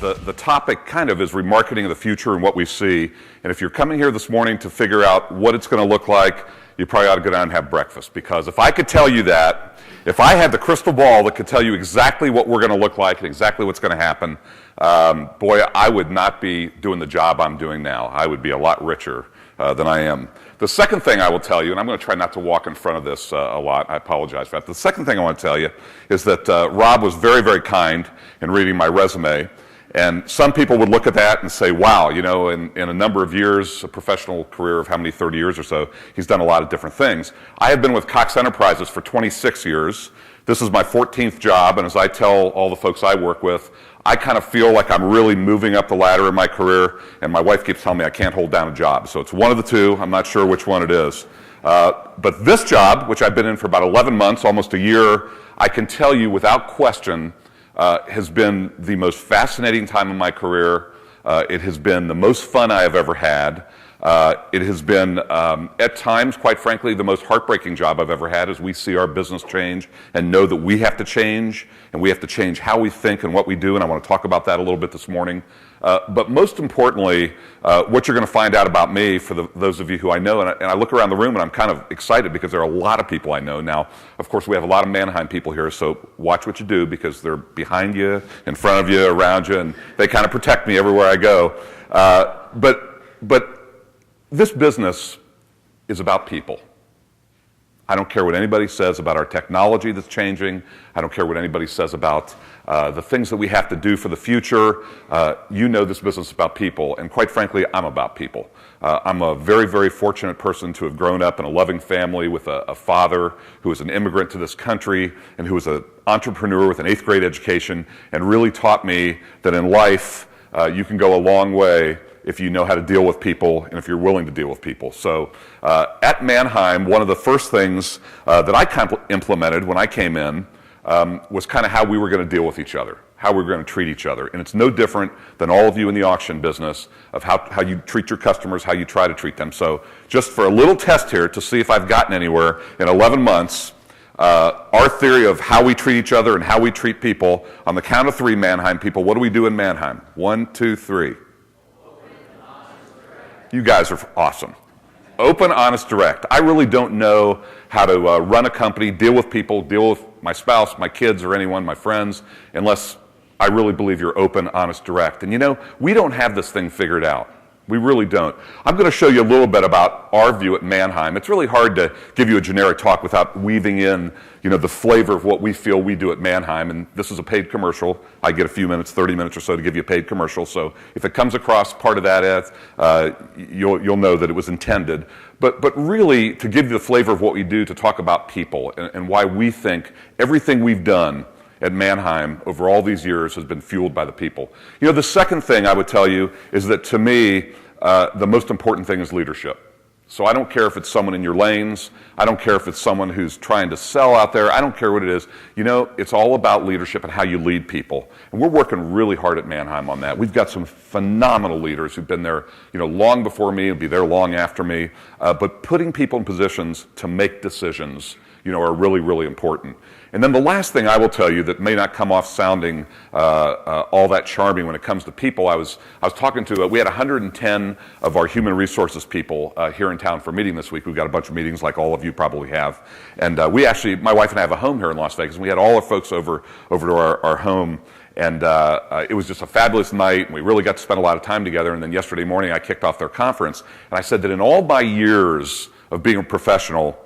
the topic kind of is remarketing of the future and what we see. And if you're coming here this morning to figure out what it's going to look like, you probably ought to go down and have breakfast. Because if I could tell you that, if I had the crystal ball that could tell you exactly what we're going to look like and exactly what's going to happen, boy, I would not be doing the job I'm doing now. I would be a lot richer than I am. The second thing I will tell you, and I'm going to try not to walk in front of this a lot, I apologize for that. The second thing I want to tell you is that Rob was very, very kind in reading my resume. And some people would look at that and say, wow, you know, in a number of years, a professional career of how many, 30 years or so, he's done a lot of different things. I have been with Cox Enterprises for 26 years. This is my 14th job, and as I tell all the folks I work with, I kind of feel like I'm really moving up the ladder in my career, and my wife keeps telling me I can't hold down a job. So it's one of the two. I'm not sure which one it is. But this job, which I've been in for about 11 months, almost a year, I can tell you without question, has been the most fascinating time in my career. It has been the most fun I have ever had. It has been, at times, quite frankly, the most heartbreaking job I've ever had as we see our business change and know that we have to change, and we have to change how we think and what we do, and I want to talk about that a little bit this morning. But most importantly, what you're going to find out about me, for those of you who I know, and I look around the room and I'm kind of excited because there are a lot of people I know. Now, of course, we have a lot of Manheim people here, so watch what you do because they're behind you, in front of you, around you, and they kind of protect me everywhere I go. But this business is about people. I don't care what anybody says about our technology that's changing. I don't care what anybody says about the things that we have to do for the future. You know this business is about people, and quite frankly, I'm about people. I'm a very, very fortunate person to have grown up in a loving family with a father who was an immigrant to this country and who was an entrepreneur with an 8th grade education and really taught me that in life you can go a long way if you know how to deal with people and if you're willing to deal with people. So at Manheim, one of the first things that I kind of implemented when I came in was kind of how we were going to deal with each other, how we were going to treat each other. And it's no different than all of you in the auction business of how you treat your customers, how you try to treat them. So just for a little test here to see if I've gotten anywhere in 11 months, our theory of how we treat each other and how we treat people, on the count of 3, Manheim people, what do we do in Manheim? 1, 2, 3. You guys are awesome. Open, honest, direct. I really don't know how to run a company, deal with people, deal with my spouse, my kids, or anyone, my friends, unless I really believe you're open, honest, direct. And you know, we don't have this thing figured out. We really don't. I'm going to show you a little bit about our view at Manheim. It's really hard to give you a generic talk without weaving in, you know, the flavor of what we feel we do at Manheim. And this is a paid commercial. I get a few minutes, 30 minutes or so, to give you a paid commercial. So if it comes across part of that, you'll know that it was intended. But really, to give you the flavor of what we do, to talk about people and why we think everything we've done at Manheim over all these years has been fueled by the people. You know, the second thing I would tell you is that to me, the most important thing is leadership. So I don't care if it's someone in your lanes. I don't care if it's someone who's trying to sell out there. I don't care what it is. You know, it's all about leadership and how you lead people. And we're working really hard at Manheim on that. We've got some phenomenal leaders who've been there, you know, long before me and be there long after me. But putting people in positions to make decisions, you know, are really, really important. And then the last thing I will tell you that may not come off sounding all that charming when it comes to people, I was talking to, we had 110 of our human resources people here in town for a meeting this week. We've got a bunch of meetings like all of you probably have. And we actually, my wife and I have a home here in Las Vegas, and we had all our folks over to our home. And it was just a fabulous night, and we really got to spend a lot of time together. And then yesterday morning I kicked off their conference, and I said that in all my years of being a professional,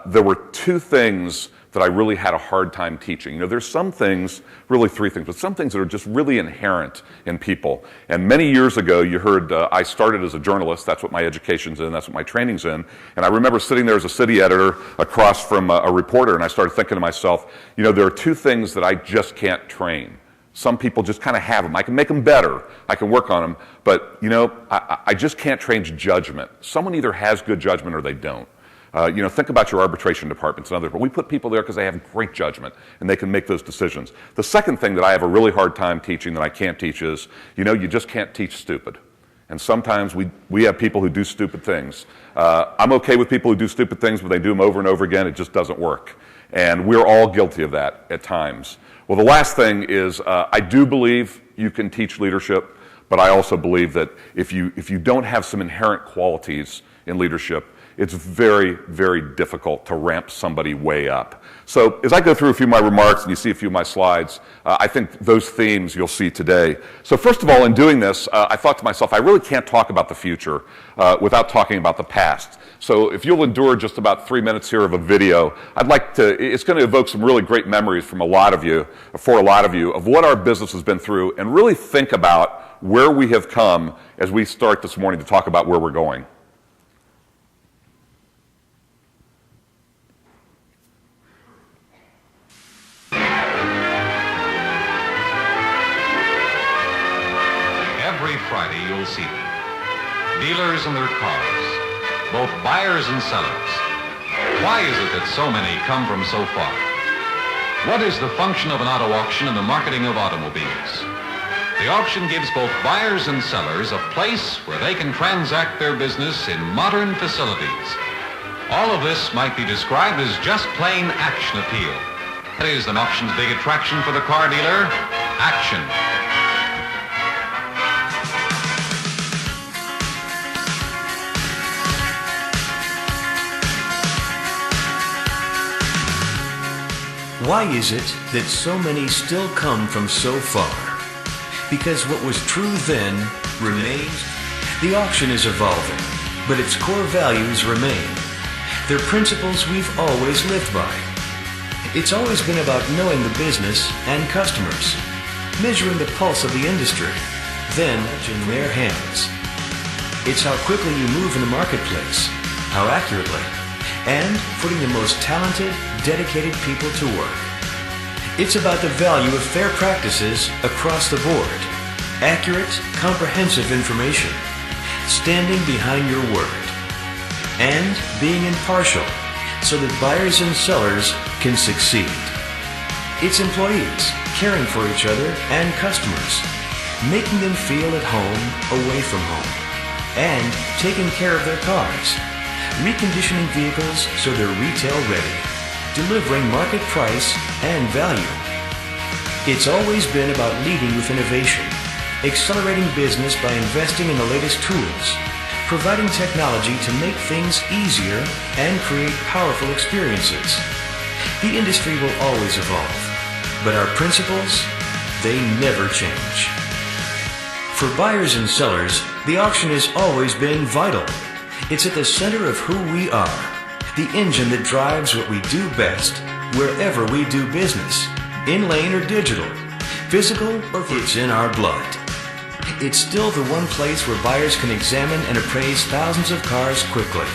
there were 2 things that I really had a hard time teaching. You know, there's some things, really 3 things, but some things that are just really inherent in people. And many years ago, you heard I started as a journalist. That's what my education's in. That's what my training's in. And I remember sitting there as a city editor across from a reporter, and I started thinking to myself, you know, there are 2 things that I just can't train. Some people just kind of have them. I can make them better. I can work on them. But, you know, I just can't train judgment. Someone either has good judgment or they don't. You know, think about your arbitration departments and others, but we put people there because they have great judgment and they can make those decisions. The second thing that I have a really hard time teaching that I can't teach is, you know, you just can't teach stupid. And sometimes we have people who do stupid things. I'm okay with people who do stupid things, but they do them over and over again. It just doesn't work. And we're all guilty of that at times. Well, the last thing is I do believe you can teach leadership, but I also believe that if you don't have some inherent qualities in leadership, it's very, very difficult to ramp somebody way up. So as I go through a few of my remarks and you see a few of my slides, I think those themes you'll see today. So first of all, in doing this, I thought to myself, I really can't talk about the future without talking about the past. So if you'll endure just about 3 minutes here of a video, it's going to evoke some really great memories from for a lot of you, of what our business has been through, and really think about where we have come as we start this morning to talk about where we're going. Every Friday you'll see them. Dealers and their cars, both buyers and sellers. Why is it that so many come from so far? What is the function of an auto auction in the marketing of automobiles? The auction gives both buyers and sellers a place where they can transact their business in modern facilities. All of this might be described as just plain action appeal. That is an auction's big attraction for the car dealer, action. Why is it that so many still come from so far? Because what was true then remains. The auction is evolving, but its core values remain. They're principles we've always lived by. It's always been about knowing the business and customers, measuring the pulse of the industry, then in their hands. It's how quickly you move in the marketplace, how accurately, and putting the most talented, dedicated people to work. It's about the value of fair practices across the board, accurate, comprehensive information, standing behind your word, and being impartial so that buyers and sellers can succeed. It's employees caring for each other and customers, making them feel at home away from home, and taking care of their cars, reconditioning vehicles so they're retail ready, delivering market price and value. It's always been about leading with innovation, accelerating business by investing in the latest tools, providing technology to make things easier and create powerful experiences. The industry will always evolve, but our principles, they never change. For buyers and sellers, the auction has always been vital. It's at the center of who we are, the engine that drives what we do best, wherever we do business, in lane or digital, physical or it's in our blood. It's still the one place where buyers can examine and appraise thousands of cars quickly,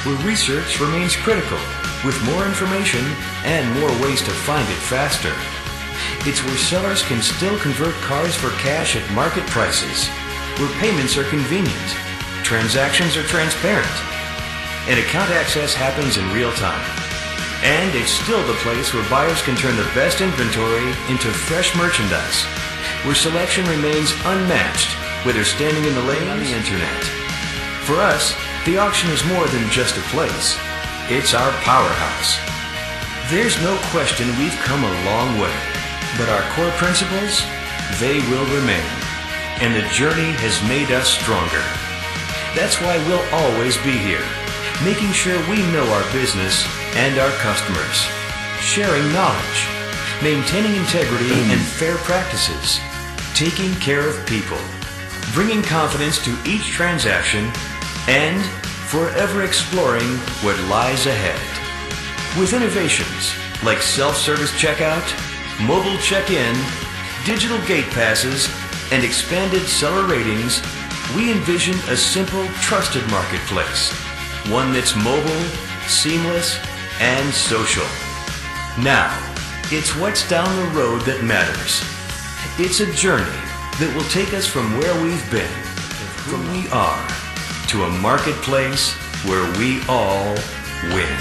where research remains critical, with more information and more ways to find it faster. It's where sellers can still convert cars for cash at market prices, where payments are convenient, transactions are transparent, and account access happens in real time. And it's still the place where buyers can turn the best inventory into fresh merchandise, where selection remains unmatched, whether standing in the lane or on the internet. For us, the auction is more than just a place. It's our powerhouse. There's no question we've come a long way, but our core principles, they will remain. And the journey has made us stronger. That's why we'll always be here, making sure we know our business and our customers, sharing knowledge, maintaining integrity and fair practices, taking care of people, bringing confidence to each transaction, and forever exploring what lies ahead. With innovations like self-service checkout, mobile check-in, digital gate passes, and expanded seller ratings, we envision a simple, trusted marketplace, one that's mobile, seamless, and social. Now, it's what's down the road that matters. It's a journey that will take us from where we've been, to who we are, to a marketplace where we all win.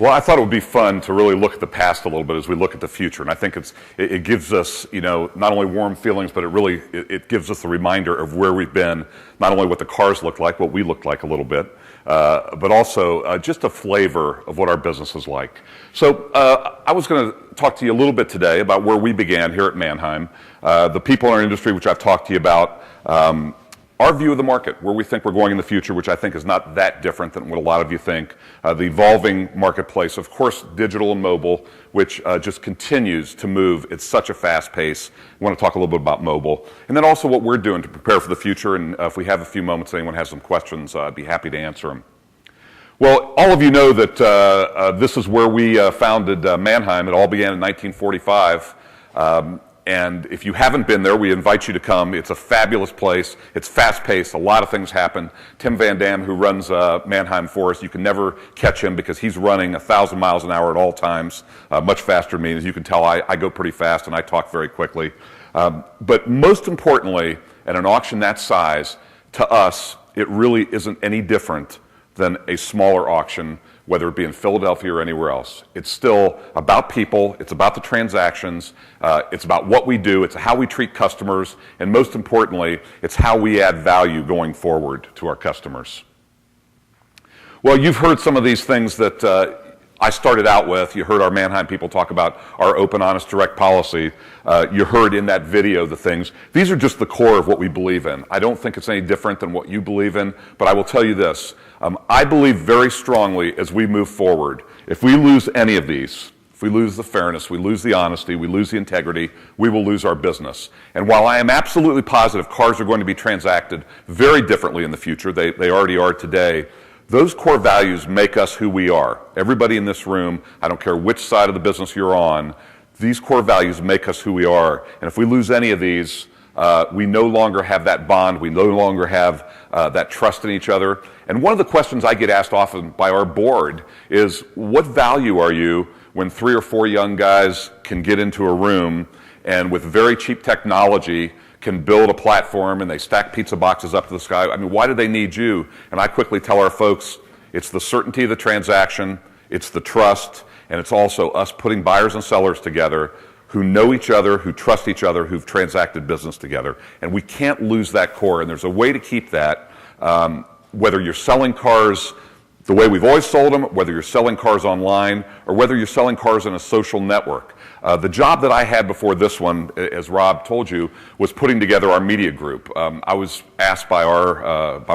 Well, I thought it would be fun to really look at the past a little bit as we look at the future, and I think it gives us, not only warm feelings, but it gives us the reminder of where we've been, not only what the cars look like, what we look like a little bit, but also just a flavor of what our business is like. So I was going to talk to you a little bit today about where we began here at Manheim, the people in our industry, which I've talked to you about, our view of the market, where we think we're going in the future, which I think is not that different than what a lot of you think. The evolving marketplace, of course, digital and mobile, which just continues to move at such a fast pace. I want to talk a little bit about mobile. And then also what we're doing to prepare for the future. And if we have a few moments, anyone has some questions, I'd be happy to answer them. Well, all of you know that this is where we founded Manheim. It all began in 1945. And if you haven't been there, we invite you to come. It's a fabulous place. It's fast-paced. A lot of things happen. Tim Van Dam, who runs Manheim for us, you can never catch him because he's running 1,000 miles an hour at all times, much faster than me. As you can tell, I go pretty fast and I talk very quickly. But most importantly, at an auction that size, to us, it really isn't any different than a smaller auction, whether it be in Philadelphia or anywhere else. It's still about people, it's about the transactions, it's about what we do, it's how we treat customers, and most importantly, it's how we add value going forward to our customers. Well, you've heard some of these things that I started out with. You heard our Manheim people talk about our open, honest, direct policy. You heard in that video the things. These are just the core of what we believe in. I don't think it's any different than what you believe in, but I will tell you this. I believe very strongly as we move forward, if we lose any of these, if we lose the fairness, we lose the honesty, we lose the integrity, we will lose our business. And while I am absolutely positive cars are going to be transacted very differently in the future, they already are today, those core values make us who we are. Everybody in this room, I don't care which side of the business you're on, these core values make us who we are. And if we lose any of these, we no longer have that bond, we no longer have that trust in each other. And one of the questions I get asked often by our board is, what value are you when 3 or 4 young guys can get into a room and with very cheap technology can build a platform and they stack pizza boxes up to the sky? I mean, why do they need you? And I quickly tell our folks, it's the certainty of the transaction, it's the trust, and it's also us putting buyers and sellers together who know each other, who trust each other, who've transacted business together. And we can't lose that core, and there's a way to keep that, whether you're selling cars the way we've always sold them, whether you're selling cars online, or whether you're selling cars in a social network. The job that I had before this one, as Rob told you, was putting together our media group. I was asked by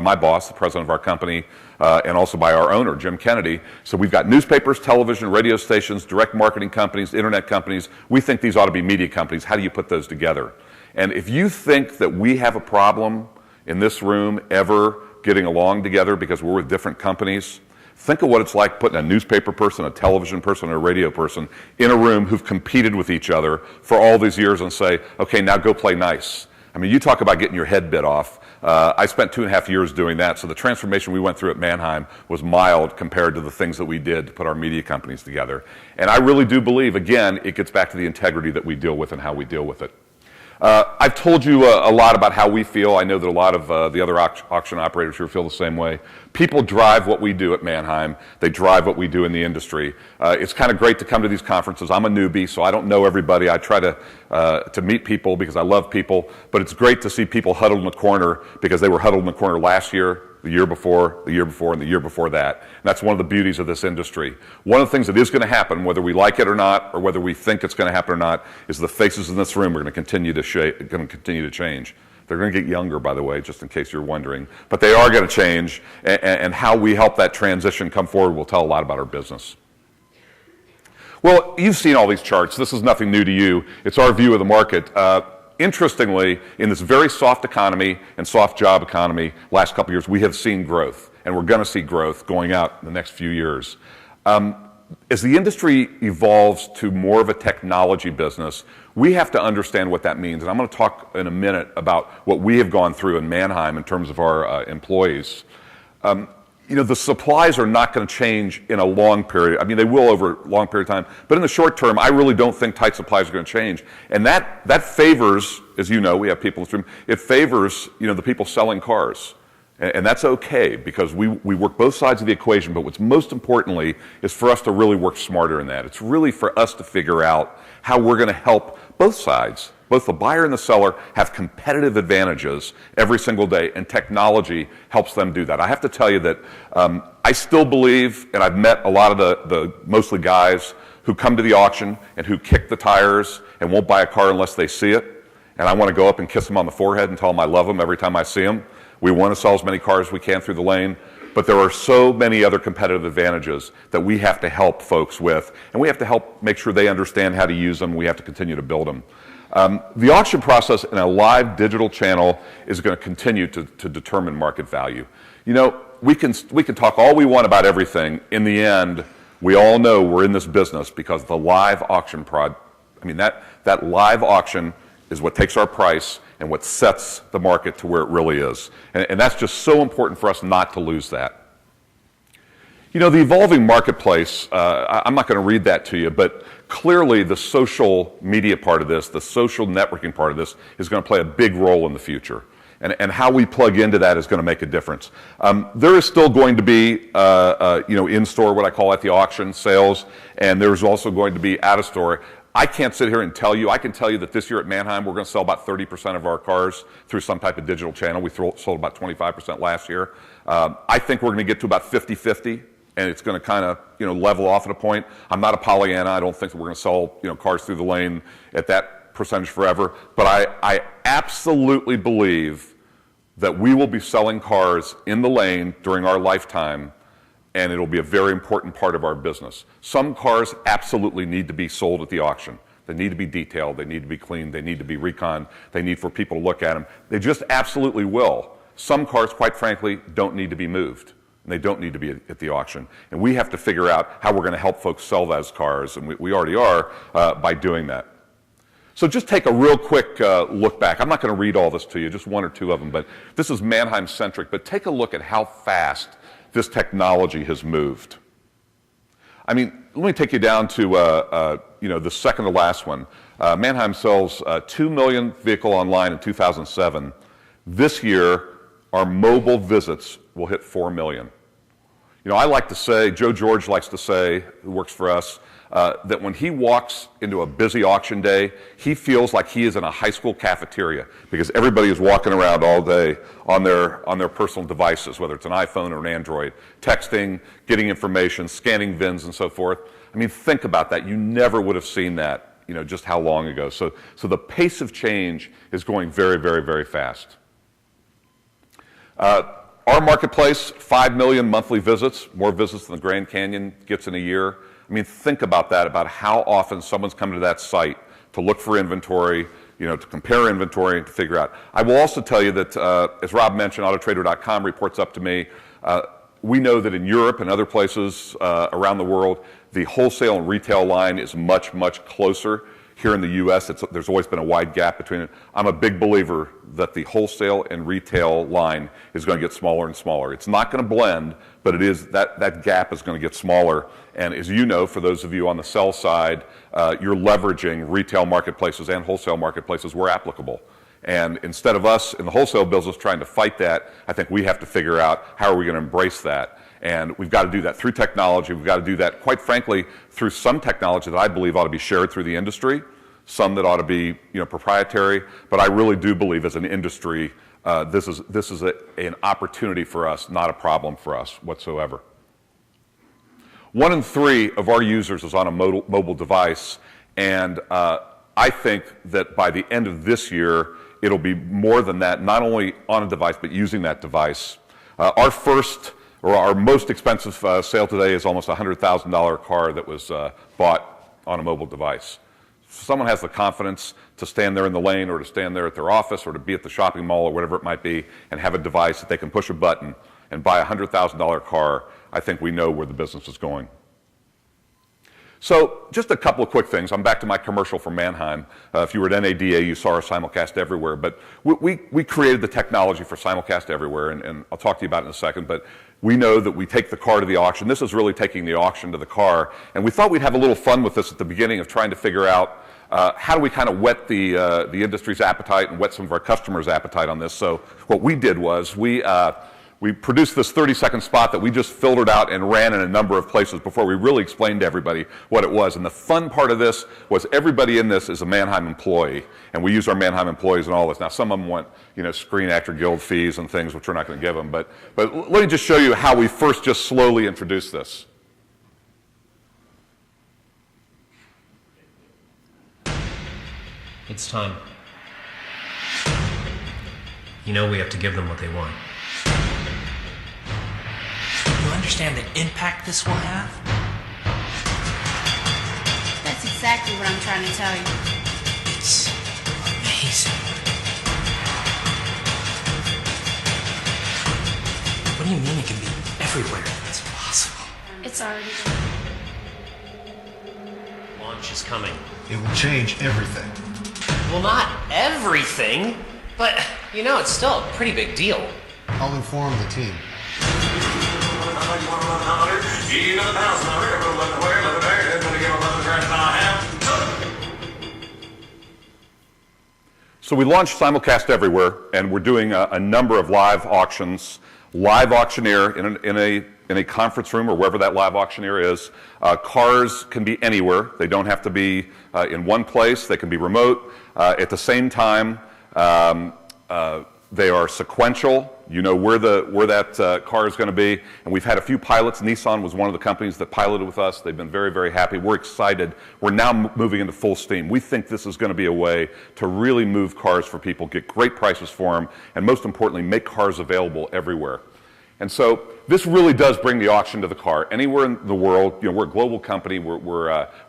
my boss, the president of our company, and also by our owner, Jim Kennedy. So we've got newspapers, television, radio stations, direct marketing companies, internet companies. We think these ought to be media companies. How do you put those together? And if you think that we have a problem in this room ever getting along together because we're with different companies, think of what it's like putting a newspaper person, a television person, and a radio person in a room who've competed with each other for all these years and say, okay, now go play nice. I mean, you talk about getting your head bit off. I spent 2.5 years doing that, so the transformation we went through at Manheim was mild compared to the things that we did to put our media companies together. And I really do believe, again, it gets back to the integrity that we deal with and how we deal with it. I've told you a lot about how we feel. I know that a lot of the other auction operators here feel the same way. People drive what we do at Manheim. They drive what we do in the industry. It's kind of great to come to these conferences. I'm a newbie, so I don't know everybody. I try to meet people because I love people, but it's great to see people huddled in the corner because they were huddled in the corner last year, the year before, and the year before that. And that's one of the beauties of this industry. One of the things that is going to happen, whether we like it or not, or whether we think it's going to happen or not, is the faces in this room are going to continue to change. They're going to get younger, by the way, just in case you're wondering. But they are going to change, and how we help that transition come forward will tell a lot about our business. Well, you've seen all these charts. This is nothing new to you. It's our view of the market. Interestingly, in this very soft economy and soft job economy last couple of years, we have seen growth, and we're going to see growth going out in the next few years. As the industry evolves to more of a technology business, we have to understand what that means. And I'm going to talk in a minute about what we have gone through in Manheim in terms of our employees. The supplies are not going to change in a long period. I mean, they will over a long period of time. But in the short term, I really don't think tight supplies are going to change. And that favors, as you know, we have people in this room, it favors, the people selling cars. And that's okay, because we work both sides of the equation, but what's most importantly is for us to really work smarter in that. It's really for us to figure out how we're going to help both sides, both the buyer and the seller, have competitive advantages every single day, and technology helps them do that. I have to tell you that I still believe, and I've met a lot of the mostly guys who come to the auction and who kick the tires and won't buy a car unless they see it, and I want to go up and kiss them on the forehead and tell them I love them every time I see them. We want to sell as many cars as we can through the lane, but there are so many other competitive advantages that we have to help folks with, and we have to help make sure they understand how to use them. We have to continue to build them. The auction process in a live digital channel is going to continue to determine market value. You know, we can talk all we want about everything. In the end, we all know we're in this business because the live auction that live auction is what takes our price and what sets the market to where it really is. And that's just so important for us not to lose that. You know, the evolving marketplace, I'm not going to read that to you, but clearly the social media part of this, the social networking part of this, is going to play a big role in the future. And how we plug into that is going to make a difference. There is still going to be, in-store, what I call at the auction, sales, and there's also going to be out-of-store. I can't sit here and tell you. I can tell you that this year at Manheim, we're going to sell about 30% of our cars through some type of digital channel. We sold about 25% last year. I think we're going to get to about 50-50, and it's going to kind of level off at a point. I'm not a Pollyanna. I don't think that we're going to sell cars through the lane at that percentage forever. But I absolutely believe that we will be selling cars in the lane during our lifetime, and it'll be a very important part of our business. Some cars absolutely need to be sold at the auction. They need to be detailed, they need to be cleaned, they need to be reconned, they need for people to look at them. They just absolutely will. Some cars, quite frankly, don't need to be moved, and they don't need to be at the auction. And we have to figure out how we're going to help folks sell those cars, and we already are by doing that. So just take a real quick look back. I'm not going to read all this to you, just one or two of them, but this is Manheim-centric, but take a look at how fast this technology has moved. I mean, let me take you down to the second to last one. Manheim sells 2 million vehicle online in 2007. This year, our mobile visits will hit 4 million. You know, I like to say, Joe George likes to say, who works for us, that when he walks into a busy auction day, he feels like he is in a high school cafeteria, because everybody is walking around all day on their personal devices, whether it's an iPhone or an Android, texting, getting information, scanning VINs and so forth. I mean, think about that. You never would have seen that, just how long ago. So the pace of change is going very, very, very fast. Our marketplace, 5 million monthly visits, more visits than the Grand Canyon gets in a year. I mean, think about that, about how often someone's coming to that site to look for inventory, to compare inventory and to figure out. I will also tell you that, as Rob mentioned, Autotrader.com reports up to me, we know that in Europe and other places around the world, the wholesale and retail line is much, much closer. Here in the U.S., there's always been a wide gap between it. I'm a big believer that the wholesale and retail line is going to get smaller and smaller. It's not going to blend, but it is that gap is going to get smaller. And as you know, for those of you on the sell side, you're leveraging retail marketplaces and wholesale marketplaces where applicable. And instead of us in the wholesale business trying to fight that, I think we have to figure out how are we going to embrace that. And we've got to do that through technology. We've got to do that, quite frankly, through some technology that I believe ought to be shared through the industry, some that ought to be proprietary. But I really do believe as an industry, this is an opportunity for us, not a problem for us whatsoever. 1 in 3 of our users is on a mobile device, and I think that by the end of this year, it'll be more than that, not only on a device, but using that device. Our most expensive sale today is almost a $100,000 car that was bought on a mobile device. If someone has the confidence to stand there in the lane or to stand there at their office or to be at the shopping mall or whatever it might be and have a device that they can push a button and buy a $100,000 car, I think we know where the business is going. So just a couple of quick things. I'm back to my commercial for Manheim. If you were at NADA, you saw our simulcast everywhere. But we created the technology for simulcast everywhere, and I'll talk to you about it in a second. But we know that we take the car to the auction. This is really taking the auction to the car. And we thought we'd have a little fun with this at the beginning of trying to figure out how do we kind of whet the industry's appetite and whet some of our customers' appetite on this. So what we did was we we produced this 30-second spot that we just filtered out and ran in a number of places before we really explained to everybody what it was. And the fun part of this was everybody in this is a Manheim employee, and we use our Manheim employees and all this. Now, some of them want, Screen Actor Guild fees and things, which we're not going to give them. But let me just show you how we first just slowly introduced this. It's time. We have to give them what they want. You understand the impact this will have? That's exactly what I'm trying to tell you. It's amazing. What do you mean it can be everywhere? It's possible. It's already there. Launch is coming. It will change everything. Well, not everything, but, it's still a pretty big deal. I'll inform the team. So we launched Simulcast Everywhere, and we're doing a number of live auctions. Live auctioneer in a conference room or wherever that live auctioneer is. Cars can be anywhere. They don't have to be in one place. They can be remote. At the same time, they are sequential. You know where that car is going to be. And we've had a few pilots. Nissan was one of the companies that piloted with us. They've been very, very happy. We're excited. We're now moving into full steam. We think this is going to be a way to really move cars for people, get great prices for them, and most importantly, make cars available everywhere. And so this really does bring the auction to the car. Anywhere in the world, we're a global company. We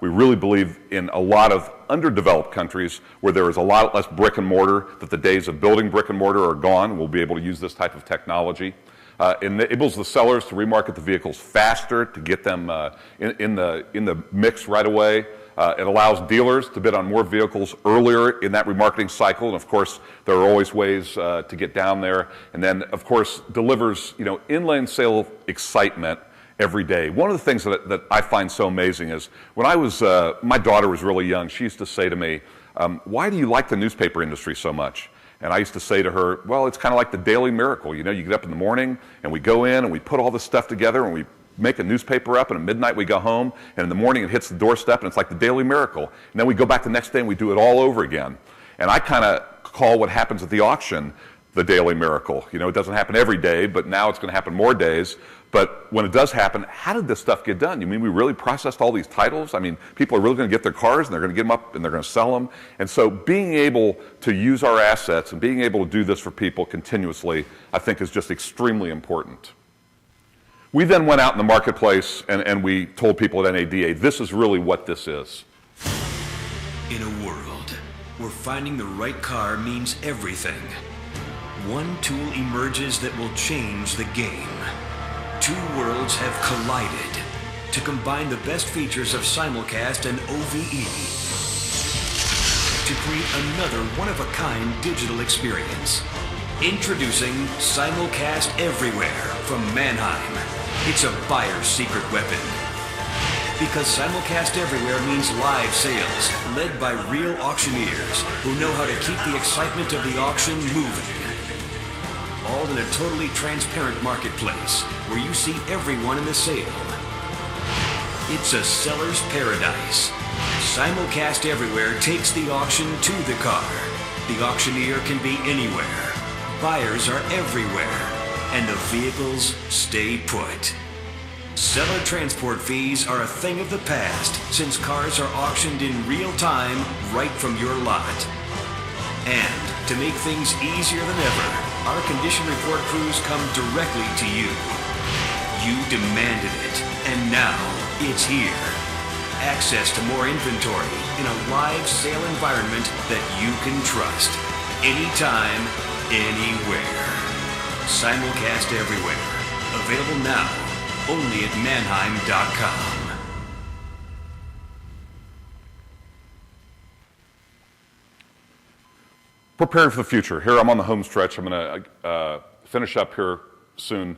really believe in a lot of underdeveloped countries where there is a lot less brick and mortar, that the days of building brick and mortar are gone. We'll be able to use this type of technology. It enables the sellers to remarket the vehicles faster, to get them in the mix right away. It allows dealers to bid on more vehicles earlier in that remarketing cycle, and of course, there are always ways to get down there. And then, of course, delivers in-lane sale excitement every day. One of the things that I find so amazing is when my daughter was really young, she used to say to me, "Why do you like the newspaper industry so much?" And I used to say to her, "Well, it's kind of like the daily miracle. You get up in the morning and we go in and we put all this stuff together and we make a newspaper up, and at midnight we go home, and in the morning it hits the doorstep, and it's like the daily miracle. And then we go back the next day and we do it all over again." And I kind of call what happens at the auction the daily miracle. It doesn't happen every day, but now it's going to happen more days. But when it does happen, how did this stuff get done? You mean we really processed all these titles? I mean, people are really going to get their cars, and they're going to get them up, and they're going to sell them. And so being able to use our assets and being able to do this for people continuously, I think, is just extremely important. We then went out in the marketplace and we told people at NADA, this is really what this is. In a world where finding the right car means everything, one tool emerges that will change the game. Two worlds have collided to combine the best features of Simulcast and OVE to create another one-of-a-kind digital experience. Introducing Simulcast Everywhere from Manheim. It's a buyer's secret weapon. Because Simulcast Everywhere means live sales, led by real auctioneers who know how to keep the excitement of the auction moving. All in a totally transparent marketplace where you see everyone in the sale. It's a seller's paradise. Simulcast Everywhere takes the auction to the car. The auctioneer can be anywhere. Buyers are everywhere, and the vehicles stay put. Seller transport fees are a thing of the past since cars are auctioned in real time right from your lot. And to make things easier than ever, our condition report crews come directly to you. You demanded it, and now it's here. Access to more inventory in a live sale environment that you can trust. Anytime, anywhere. Simulcast Everywhere. Available now, only at Manheim.com. Preparing for the future. Here I'm on the home stretch. I'm going to finish up here soon.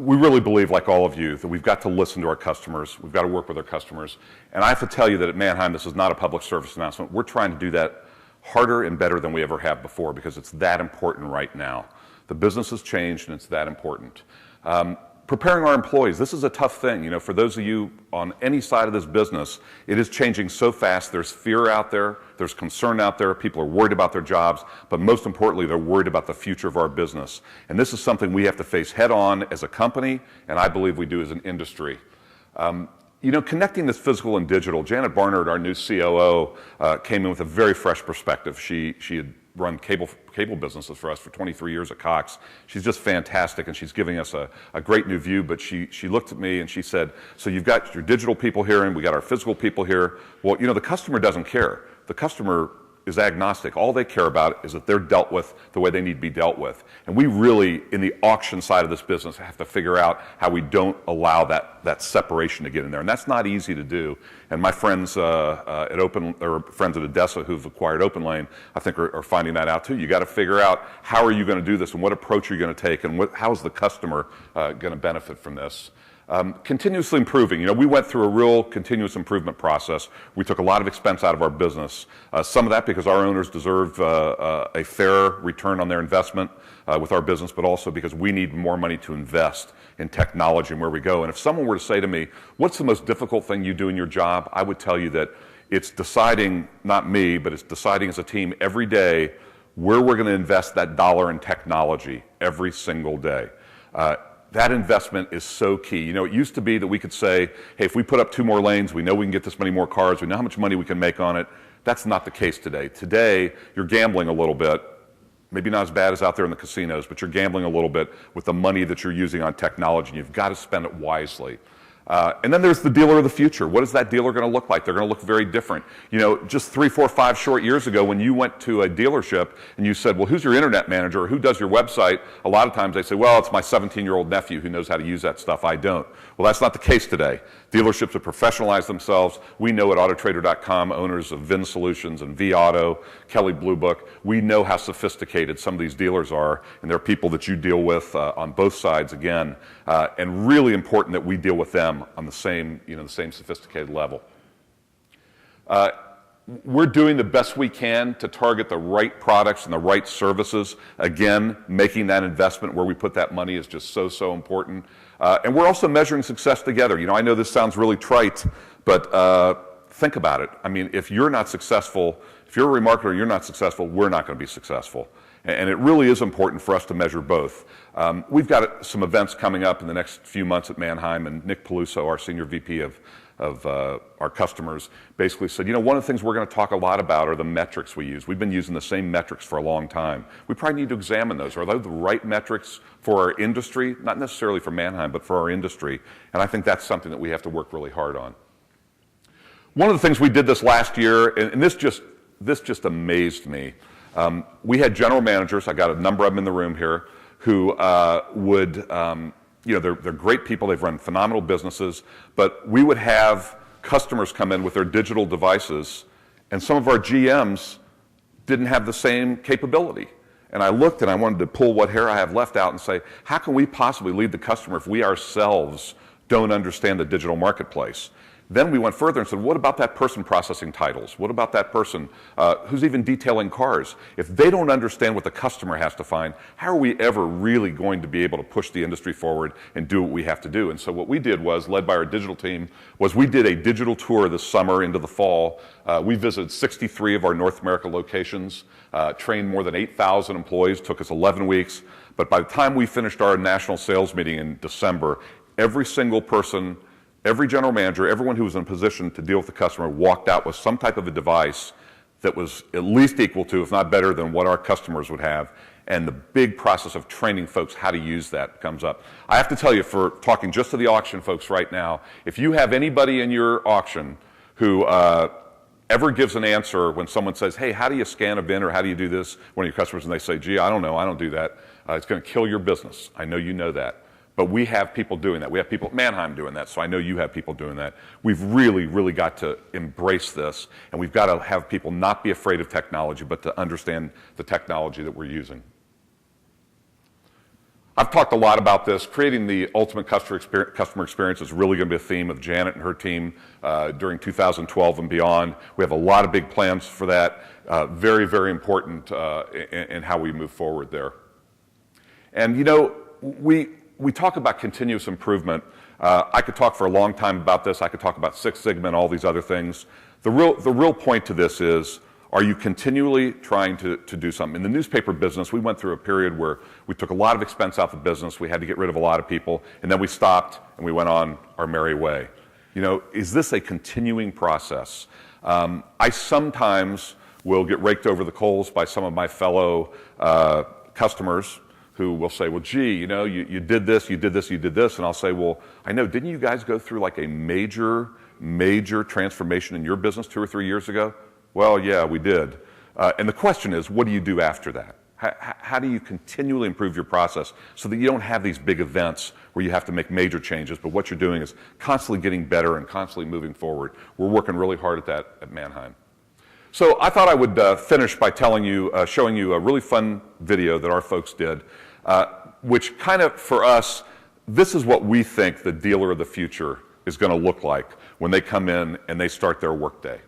We really believe, like all of you, that we've got to listen to our customers. We've got to work with our customers. And I have to tell you that at Manheim, this is not a public service announcement. We're trying to do that harder and better than we ever have before because it's that important right now. The business has changed, and it's that important. Preparing our employees, this is a tough thing. You know, for those of you on any side of this business, it is changing so fast. There's fear out there, there's concern out there, people are worried about their jobs, but most importantly, they're worried about the future of our business. And this is something we have to face head on as a company, and I believe we do as an industry. You know, connecting this physical and digital, Janet Barnard, our new COO, came in with a very fresh perspective. She had run cable businesses for us for 23 years at Cox. She's just fantastic, and she's giving us a great new view, but she looked at me and she said, so you've got your digital people here and we got our physical people here. Well, you know, the customer doesn't care. The customer is agnostic. All they care about is that they're dealt with the way they need to be dealt with. And we really, in the auction side of this business, have to figure out how we don't allow that separation to get in there. And that's not easy to do. And my friends friends at Odessa who've acquired OpenLane, I think are finding that out too. You got to figure out how are you going to do this and what approach are you going to take and how is the customer going to benefit from this. Continuously improving. You know, we went through a real continuous improvement process. We took a lot of expense out of our business. Some of that because our owners deserve a fair return on their investment with our business, but also because we need more money to invest in technology and where we go. And if someone were to say to me, what's the most difficult thing you do in your job? I would tell you that it's deciding, not me, but it's deciding as a team every day where we're going to invest that dollar in technology every single day. That investment is so key. You know, it used to be that we could say, hey, if we put up 2 more lanes, we know we can get this many more cars, we know how much money we can make on it. That's not the case today. Today, you're gambling a little bit, maybe not as bad as out there in the casinos, but you're gambling a little bit with the money that you're using on technology, and you've got to spend it wisely. And then there's the dealer of the future. What is that dealer going to look like? They're going to look very different. You know, just 3, 4, 5 short years ago when you went to a dealership and you said, well, who's your internet manager or who does your website? A lot of times they say, well, it's my 17-year-old nephew who knows how to use that stuff. I don't. Well, that's not the case today. Dealerships have professionalized themselves. We know at Autotrader.com, owners of VIN Solutions and vAuto, Kelley Blue Book, we know how sophisticated some of these dealers are, and there are people that you deal with on both sides again, and really important that we deal with them on the same sophisticated level. We're doing the best we can to target the right products and the right services. Again, making that investment where we put that money is just so important. And we're also measuring success together. You know, I know this sounds really trite, but think about it. I mean, if you're not successful, if you're a remarketer, you're not successful, we're not going to be successful. And it really is important for us to measure both. We've got some events coming up in the next few months at Manheim, and Nick Peluso, our Senior VP of our customers, basically said, you know, one of the things we're going to talk a lot about are the metrics we use. We've been using the same metrics for a long time. We probably need to examine those. Are those the right metrics for our industry? Not necessarily for Manheim, but for our industry. And I think that's something that we have to work really hard on. One of the things we did this last year, and this just amazed me. We had general managers, I got a number of them in the room here, who would, you know, they're great people, they've run phenomenal businesses, but we would have customers come in with their digital devices, and some of our GMs didn't have the same capability. And I looked and I wanted to pull what hair I have left out and say, how can we possibly lead the customer if we ourselves don't understand the digital marketplace? Then we went further and said, what about that person processing titles? What about that person who's even detailing cars? If they don't understand what the customer has to find, how are we ever really going to be able to push the industry forward and do what we have to do? And so what we did was, led by our digital team, was we did a digital tour this summer into the fall. We visited 63 of our North America locations, trained more than 8,000 employees, took us 11 weeks. But by the time we finished our national sales meeting in December, every single person, every general manager, everyone who was in a position to deal with the customer walked out with some type of a device that was at least equal to, if not better than, what our customers would have. And the big process of training folks how to use that comes up. I have to tell you, for talking just to the auction folks right now, if you have anybody in your auction who ever gives an answer when someone says, hey, how do you scan a VIN or how do you do this, one of your customers, and they say, gee, I don't know, I don't do that, it's going to kill your business. I know you know that. But we have people doing that. We have people at Manheim doing that, so I know you have people doing that. We've really got to embrace this, and we've got to have people not be afraid of technology, but to understand the technology that we're using. I've talked a lot about this. Creating the ultimate customer experience is really going to be a theme of Janet and her team during 2012 and beyond. We have a lot of big plans for that. Very important in how we move forward there. And we talk about continuous improvement. I could talk for a long time about this. I could talk about Six Sigma and all these other things. The real point to this is, are you continually trying to do something? In the newspaper business, we went through a period where we took a lot of expense out of the business. We had to get rid of a lot of people, and then we stopped and we went on our merry way. Is this a continuing process? I sometimes will get raked over the coals by some of my fellow customers who will say, well, gee, you did this, you did this, you did this. And I'll say, well, I know, didn't you guys go through like a major transformation in your business 2 or 3 years ago? Well, yeah, we did. And the question is, what do you do after that? How do you continually improve your process so that you don't have these big events where you have to make major changes, but what you're doing is constantly getting better and constantly moving forward? We're working really hard at that at Manheim. So I thought I would finish by showing you a really fun video that our folks did, which kind of, for us, this is what we think the dealer of the future is going to look like when they come in and they start their workday.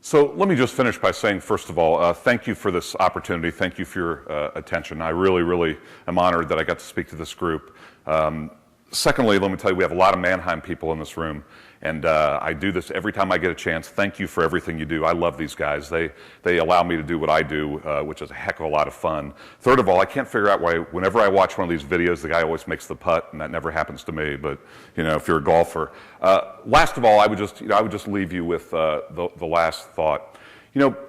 So let me just finish by saying, first of all, thank you for this opportunity. Thank you for your attention. I really, really am honored that I got to speak to this group. Secondly, let me tell you, we have a lot of Manheim people in this room. And I do this every time I get a chance. Thank you for everything you do. I love these guys. They allow me to do what I do, which is a heck of a lot of fun. Third of all, I can't figure out why whenever I watch one of these videos, the guy always makes the putt, and that never happens to me. But if you're a golfer, last of all, I would just leave you with the last thought.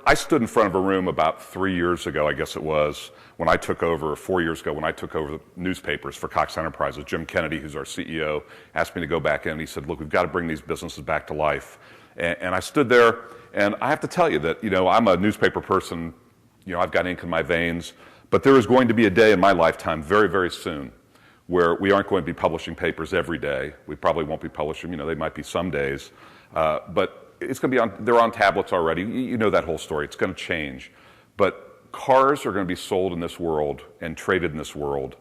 I stood in front of a room about 3 years ago, I guess it was, when I took over, 4 years ago, when I took over the newspapers for Cox Enterprises. Jim Kennedy, who's our CEO, asked me to go back in, and he said, look, we've got to bring these businesses back to life. And I stood there, and I have to tell you that, I'm a newspaper person, I've got ink in my veins, but there is going to be a day in my lifetime very, very soon where we aren't going to be publishing papers every day. We probably won't be publishing, they might be some days, but it's going to be they're on tablets already. You know that whole story. It's going to change. But cars are going to be sold in this world and traded in this world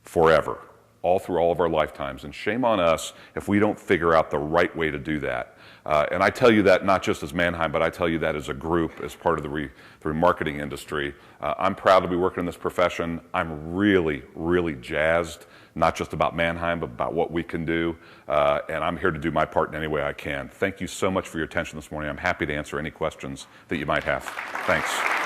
forever, all through all of our lifetimes. And shame on us if we don't figure out the right way to do that. And I tell you that not just as Manheim, but I tell you that as a group, as part of the remarketing industry. I'm proud to be working in this profession. I'm really, really jazzed, not just about Manheim, but about what we can do. And I'm here to do my part in any way I can. Thank you so much for your attention this morning. I'm happy to answer any questions that you might have. Thanks.